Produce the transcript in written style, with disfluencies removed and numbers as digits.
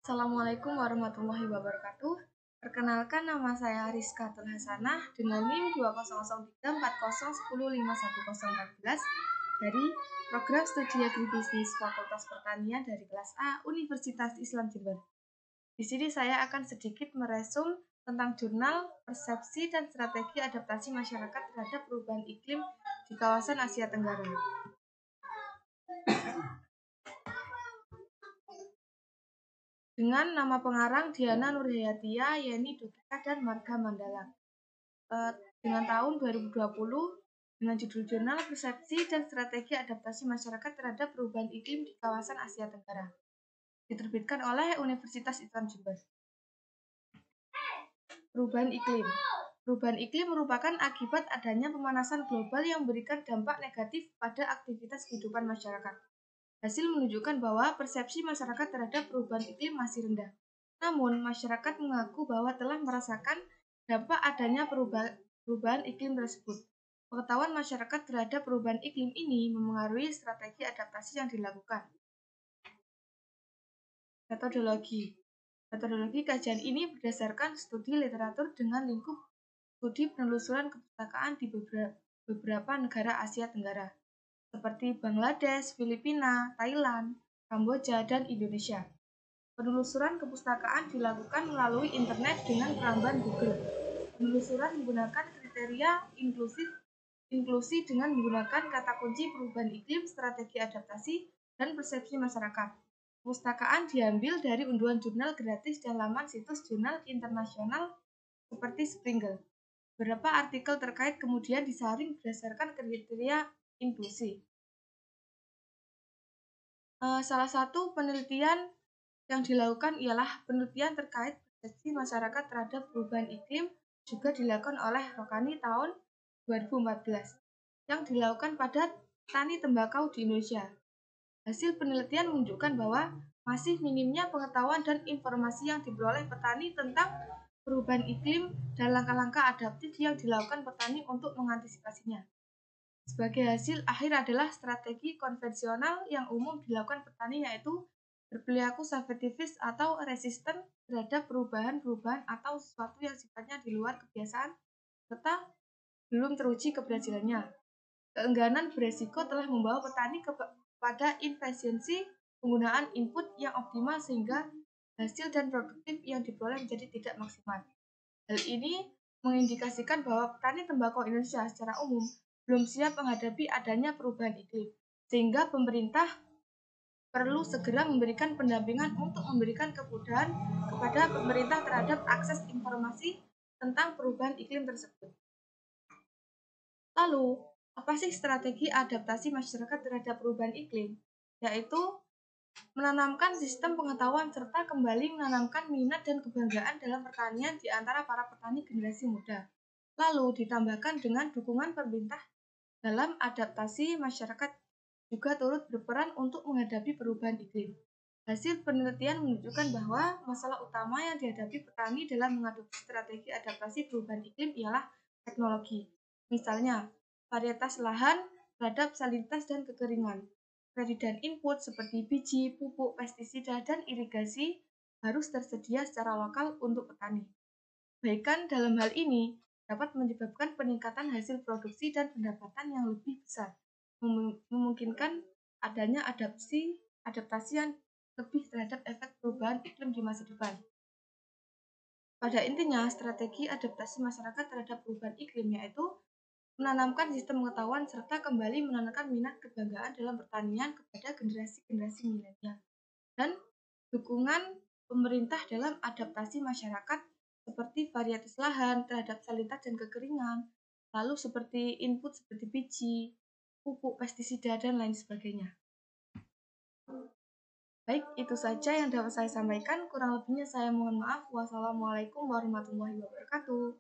Assalamualaikum warahmatullahi wabarakatuh. Perkenalkan, nama saya Rizka Tulhasanah dengan NIM 200340105114 dari Program Studi Agribisnis Fakultas Pertanian dari kelas A Universitas Islam Jember. Di sini saya akan sedikit meresum tentang jurnal persepsi dan strategi adaptasi masyarakat terhadap perubahan iklim di kawasan Asia Tenggara. Dengan nama pengarang Diana Nurhayatia, Yeni Dukita, dan Marga Mandala. Dengan tahun 2020, dengan judul Jurnal Persepsi dan Strategi Adaptasi Masyarakat Terhadap Perubahan Iklim di Kawasan Asia Tenggara. Diterbitkan oleh Universitas Islam Jember. Perubahan iklim. Perubahan iklim merupakan akibat adanya pemanasan global yang memberikan dampak negatif pada aktivitas kehidupan masyarakat. Hasil menunjukkan bahwa persepsi masyarakat terhadap perubahan iklim masih rendah. Namun, masyarakat mengaku bahwa telah merasakan dampak adanya perubahan iklim tersebut. Pengetahuan masyarakat terhadap perubahan iklim ini memengaruhi strategi adaptasi yang dilakukan. Metodologi kajian ini berdasarkan studi literatur dengan lingkup studi penelusuran kepustakaan di beberapa negara Asia Tenggara, seperti Bangladesh, Filipina, Thailand, Kamboja, dan Indonesia. Penelusuran kepustakaan dilakukan melalui internet dengan perambahan Google. Penelusuran menggunakan kriteria inklusi dengan menggunakan kata kunci perubahan iklim, strategi adaptasi, dan persepsi masyarakat. Kepustakaan diambil dari unduhan jurnal gratis dan laman situs jurnal internasional seperti Springer. Beberapa artikel terkait kemudian disaring berdasarkan kriteria inklusi. Salah satu penelitian yang dilakukan ialah penelitian terkait persepsi masyarakat terhadap perubahan iklim, juga dilakukan oleh Rokani tahun 2014 yang dilakukan pada tani tembakau di Indonesia. Hasil penelitian menunjukkan bahwa masih minimnya pengetahuan dan informasi yang diperoleh petani tentang perubahan iklim dan langkah-langkah adaptif yang dilakukan petani untuk mengantisipasinya. Sebagai hasil akhir adalah strategi konvensional yang umum dilakukan petani, yaitu berperilaku selektif atau resisten terhadap perubahan-perubahan atau sesuatu yang sifatnya di luar kebiasaan serta belum teruji keberhasilannya. Keengganan beresiko telah membawa petani kepada inefisiensi penggunaan input yang optimal sehingga hasil dan produktif yang diperoleh menjadi tidak maksimal. Hal ini mengindikasikan bahwa petani tembakau Indonesia secara umum belum siap menghadapi adanya perubahan iklim, sehingga pemerintah perlu segera memberikan pendampingan untuk memberikan kemudahan kepada pemerintah terhadap akses informasi tentang perubahan iklim tersebut. Lalu, apa sih strategi adaptasi masyarakat terhadap perubahan iklim? Yaitu menanamkan sistem pengetahuan serta kembali menanamkan minat dan kebanggaan dalam pertanian di antara para petani generasi muda. Lalu ditambahkan dengan dukungan pemerintah dalam adaptasi, masyarakat juga turut berperan untuk menghadapi perubahan iklim. Hasil penelitian menunjukkan bahwa masalah utama yang dihadapi petani dalam mengadopsi strategi adaptasi perubahan iklim ialah teknologi. Misalnya, varietas lahan terhadap salinitas dan kekeringan. Kredit dan input seperti biji, pupuk, pestisida, dan irigasi harus tersedia secara lokal untuk petani. Kebaikan dalam hal ini dapat menyebabkan peningkatan hasil produksi dan pendapatan yang lebih besar, memungkinkan adanya adaptasi yang lebih terhadap efek perubahan iklim di masa depan. Pada intinya, strategi adaptasi masyarakat terhadap perubahan iklim yaitu menanamkan sistem pengetahuan serta kembali menanamkan minat kebanggaan dalam pertanian kepada generasi-generasi milenial, dan dukungan pemerintah dalam adaptasi masyarakat seperti varietas lahan terhadap salinitas dan kekeringan, lalu seperti input seperti biji, pupuk, pestisida, dan lain sebagainya. Baik, itu saja yang dapat saya sampaikan. Kurang lebihnya saya mohon maaf. Wassalamualaikum warahmatullahi wabarakatuh.